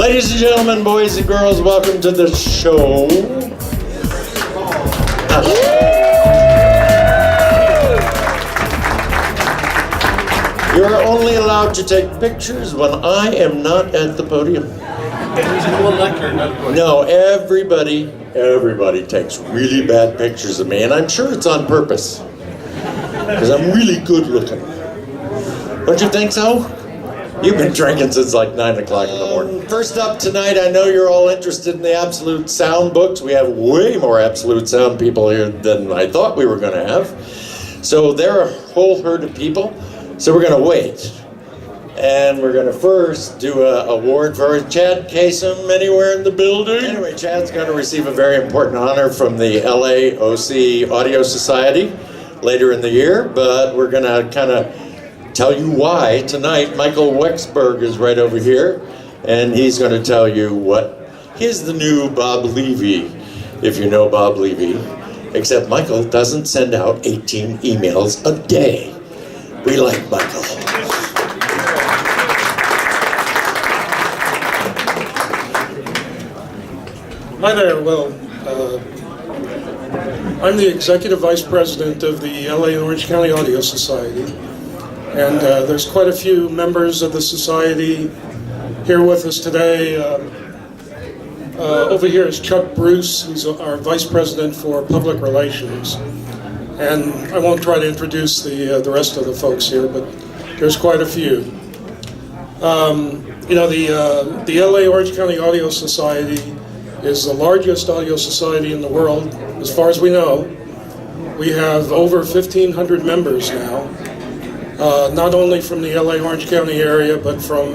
Ladies and gentlemen, boys and girls, welcome to the show. You're only allowed to take pictures when I am not at the podium. No, everybody takes really bad pictures of me, and I'm sure it's on purpose, because I'm really good looking. Don't you think so? You've been drinking since like 9 o'clock in the morning. First up tonight, I know you're all interested in the Absolute Sound books. We have way more Absolute Sound people here than I thought we were going to have. So they're a whole herd of people. So we're going to wait. And we're going to first do an award for Chad Kassem, anywhere in the building. Anyway, Chad's going to receive a very important honor from the LAOC Audio Society later in the year. But we're going to kind of tell you why tonight. Michael Wexberg is right over here, and he's going to tell you what is the new Bob Levy, if you know Bob Levy, except Michael doesn't send out 18 emails a day. We like Michael. Hi there. Well, I'm the Executive Vice President of the LA and Orange County Audio Society. And there's quite a few members of the society here with us today. Over here is Chuck Bruce, who's our Vice President for Public Relations. And I won't try to introduce the rest of the folks here, but there's quite a few. You know, the LA Orange County Audio Society is the largest audio society in the world, as far as we know. We have over 1,500 members now. Not only from the LA Orange County area, but from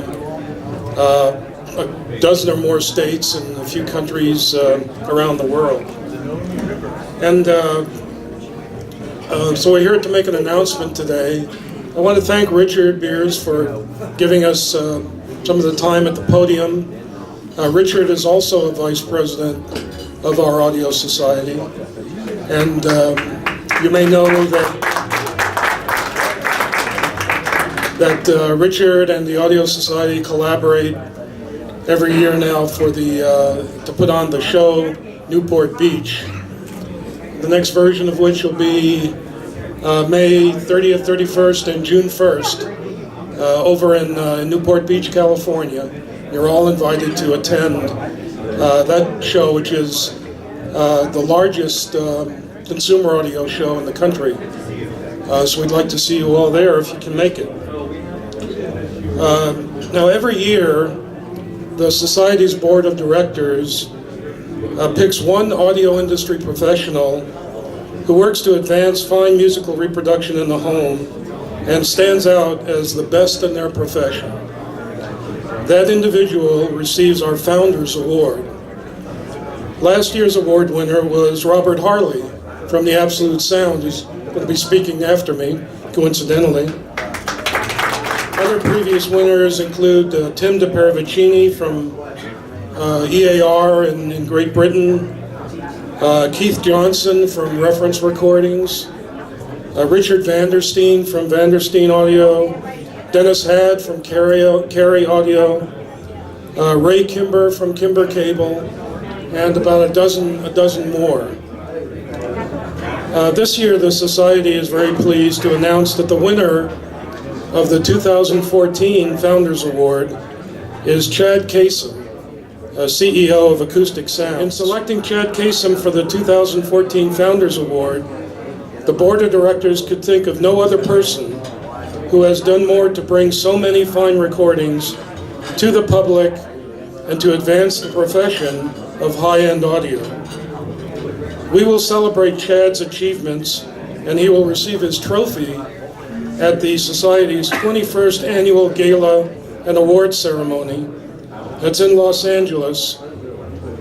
a dozen or more states and a few countries around the world. And so we're here to make an announcement today. I want to thank Richard Beers for giving us some of the time at the podium. Richard is also a vice president of our Audio Society. And you may know that Richard and the Audio Society collaborate every year now for to put on the show Newport Beach. The next version of which will be May 30th, 31st, and June 1st over in Newport Beach, California. You're all invited to attend that show, which is the largest consumer audio show in the country. So we'd like to see you all there if you can make it. Now, every year, the Society's Board of Directors picks one audio industry professional who works to advance fine musical reproduction in the home and stands out as the best in their profession. That individual receives our Founders Award. Last year's award winner was Robert Harley from the Absolute Sound, who's going to be speaking after me, coincidentally. Other previous winners include Tim DePeravicini from EAR in Great Britain, Keith Johnson from Reference Recordings, Richard Vandersteen from Vandersteen Audio, Dennis Hadd from Carey Audio, Ray Kimber from Kimber Cable, and about a dozen more. This year, the Society is very pleased to announce that the winner of the 2014 Founders Award is Chad Kassem, CEO of Acoustic Sound. In selecting Chad Kassem for the 2014 Founders Award, the Board of Directors could think of no other person who has done more to bring so many fine recordings to the public and to advance the profession of high-end audio. We will celebrate Chad's achievements, and he will receive his trophy at the Society's 21st Annual Gala and Awards Ceremony that's in Los Angeles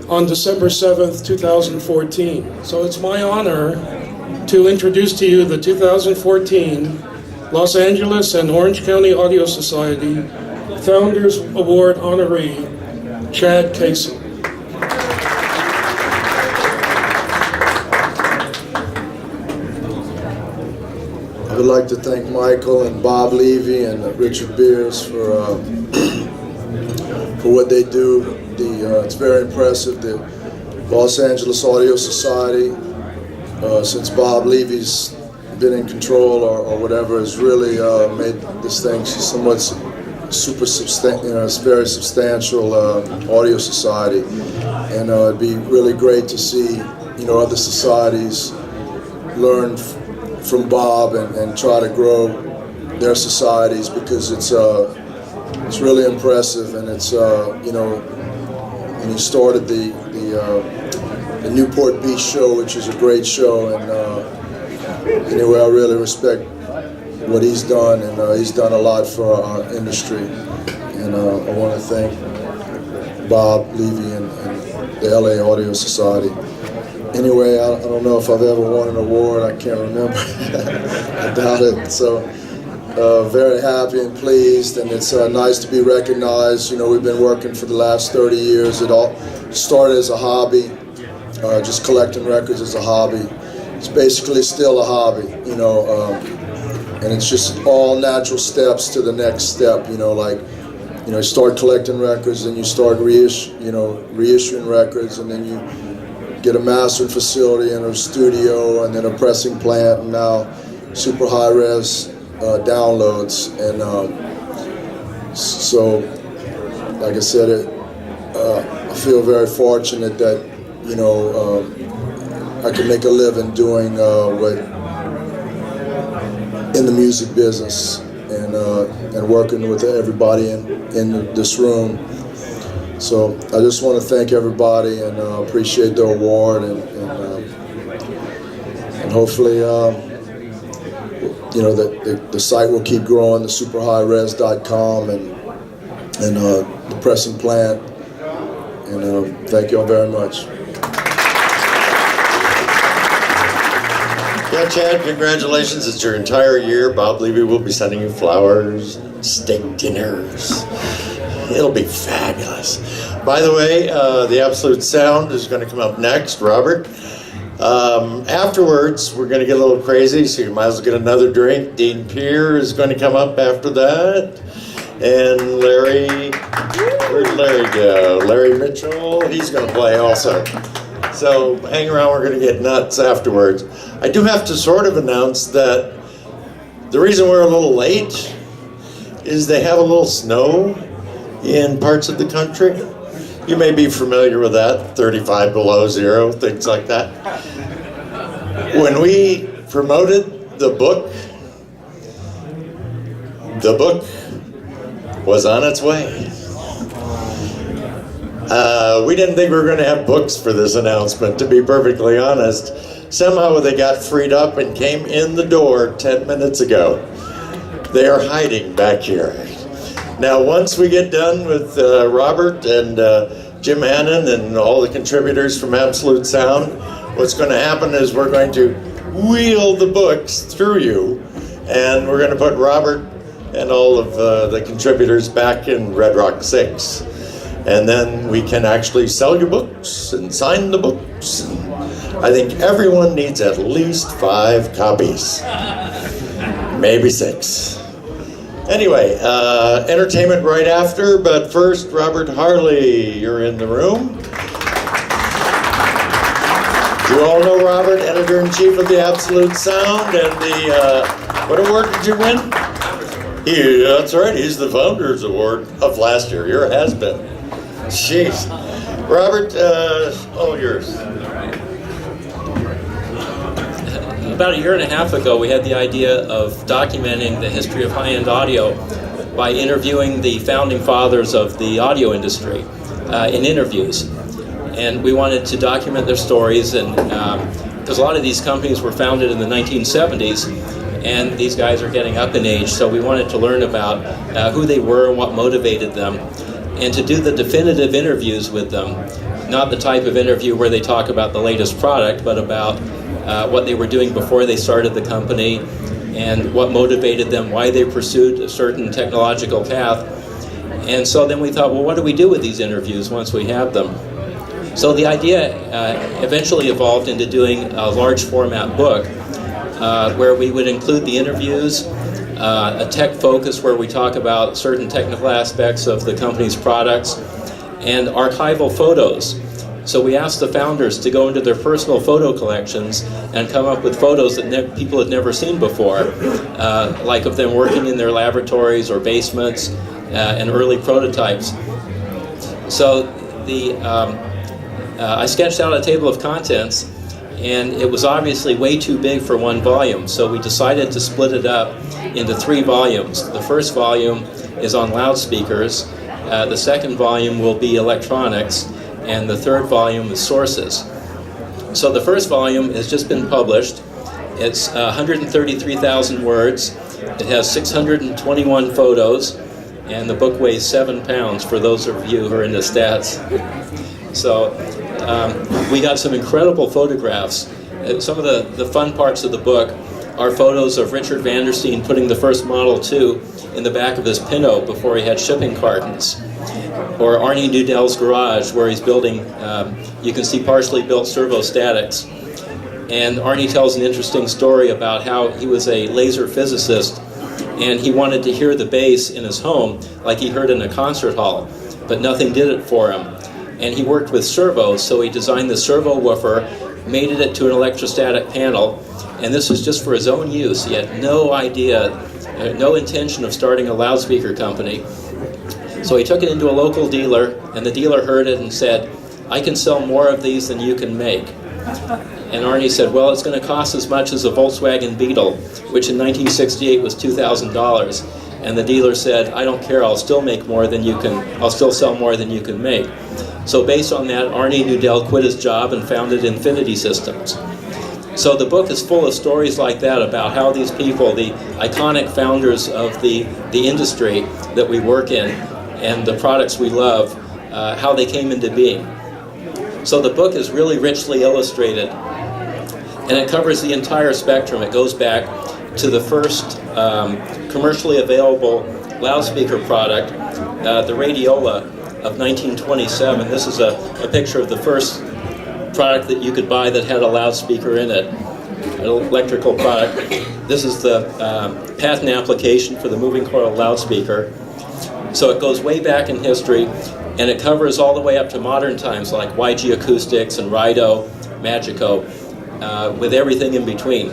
on December 7th, 2014. So it's my honor to introduce to you the 2014 Los Angeles and Orange County Audio Society Founders Award honoree, Chad Kassem. I would like to thank Michael and Bob Levy and Richard Beers for for what they do. It's very impressive. The Los Angeles Audio Society, since Bob Levy's been in control or whatever, has really made this thing somewhat super substantial. It's a very substantial audio society, and it'd be really great to see other societies learn from Bob and try to grow their societies, because it's really impressive, and it's and he started the Newport Beach show, which is a great show, and anyway, I really respect what he's done, and he's done a lot for our industry, and I want to thank Bob Levy and the LA Audio Society. Anyway, I don't know if I've ever won an award. I can't remember. I doubt it. So very happy and pleased, and it's nice to be recognized. We've been working for the last 30 years. It all started as a hobby, just collecting records as a hobby. It's basically still a hobby, and it's just all natural steps to the next step. You start collecting records, and you start reissuing records, and then you get a mastered facility and a studio, and then a pressing plant, and now super high-res downloads. And so, like I said, I feel very fortunate that I can make a living doing what in the music business, and working with everybody in this room. So I just want to thank everybody, and appreciate the award, and hopefully the site will keep growing, the superhighres.com and the pressing plant, and thank you all very much. Yeah, Chad, congratulations. It's your entire year. Bob Levy will be sending you flowers, steak dinners. It'll be fabulous. By the way, the Absolute Sound is going to come up next, Robert. Afterwards, we're going to get a little crazy, so you might as well get another drink. Dean Peer is going to come up after that. And Larry, where'd Larry go? Larry Mitchell, he's going to play also. So hang around, we're going to get nuts afterwards. I do have to sort of announce that the reason we're a little late is they have a little snow in parts of the country. You may be familiar with that, 35 below zero, things like that. When we promoted the book was on its way. We didn't think we were going to have books for this announcement, to be perfectly honest. Somehow they got freed up and came in the door 10 minutes ago. They are hiding back here. Now, once we get done with Robert and Jim Hannon and all the contributors from Absolute Sound, what's going to happen is we're going to wheel the books through you, and we're going to put Robert and all of the contributors back in Red Rock 6. And then we can actually sell your books and sign the books. I think everyone needs at least 5 copies, maybe 6. Anyway, entertainment right after, but first, Robert Harley, you're in the room. Do you all know Robert, editor-in-chief of the Absolute Sound, and the, what award did you win? That's right, he's the Founders Award of last year. You're a has-been. Jeez. Robert, all yours. About a year and a half ago, we had the idea of documenting the history of high-end audio by interviewing the founding fathers of the audio industry in interviews. And we wanted to document their stories, and because a lot of these companies were founded in the 1970s, and these guys are getting up in age, so we wanted to learn about who they were and what motivated them, and to do the definitive interviews with them, not the type of interview where they talk about the latest product, but about what they were doing before they started the company, and what motivated them, why they pursued a certain technological path. And so then we thought, well, what do we do with these interviews once we have them? So the idea eventually evolved into doing a large format book where we would include the interviews, a tech focus where we talk about certain technical aspects of the company's products, and archival photos. So we asked the founders to go into their personal photo collections and come up with photos that people had never seen before, like of them working in their laboratories or basements and early prototypes. So I sketched out a table of contents, and it was obviously way too big for one volume, so we decided to split it up into 3 volumes. The first volume is on loudspeakers, the second volume will be electronics, and the third volume is sources. So the first volume has just been published. It's 133,000 words. It has 621 photos, and the book weighs 7 pounds for those of you who are into stats. So we got some incredible photographs. Some of the fun parts of the book are photos of Richard Vandersteen putting the first Model 2 in the back of his Pinto before he had shipping cartons. Or Arnie Nudell's garage where he's building, you can see partially built servostatics. And Arnie tells an interesting story about how he was a laser physicist and he wanted to hear the bass in his home like he heard in a concert hall, but nothing did it for him. And he worked with servos, so he designed the servo woofer, mated it to an electrostatic panel, and this was just for his own use. He had no idea, no intention of starting a loudspeaker company. So he took it into a local dealer, and the dealer heard it and said, "I can sell more of these than you can make." And Arnie said, "Well, it's going to cost as much as a Volkswagen Beetle, which in 1968 was $2,000. And the dealer said, "I don't care, I'll still make more than you can, I'll still sell more than you can make." So based on that, Arnie Nudell quit his job and founded Infinity Systems. So the book is full of stories like that about how these people, the iconic founders of the industry that we work in and the products we love, how they came into being. So the book is really richly illustrated, and it covers the entire spectrum. It goes back to the first commercially available loudspeaker product, the Radiola of 1927. This is a picture of the first product that you could buy that had a loudspeaker in it, an electrical product. This is the patent application for the moving coil loudspeaker. So it goes way back in history, and it covers all the way up to modern times like YG Acoustics and Rido, Magico, with everything in between.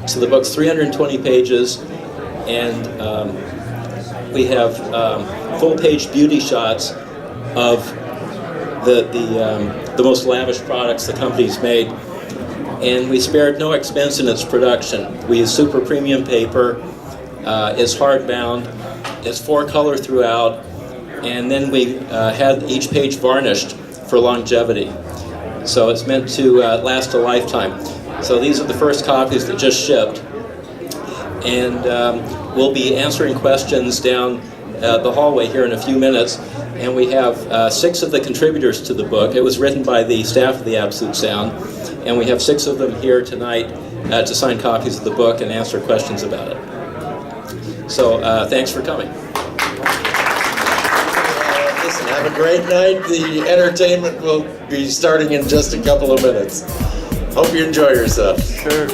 So the book's 320 pages, and we have full-page beauty shots of the most lavish products the company's made, and we spared no expense in its production. We use super premium paper, it's hardbound, it's 4-color throughout, and then we had each page varnished for longevity. So it's meant to last a lifetime. So these are the first copies that just shipped, and we'll be answering questions down the hallway here in a few minutes. And we have 6 of the contributors to the book. It was written by the staff of the Absolute Sound, and we have 6 of them here tonight to sign copies of the book and answer questions about it. So thanks for coming. Listen, have a great night. The entertainment will be starting in just a couple of minutes. Hope you enjoy yourself. Sure.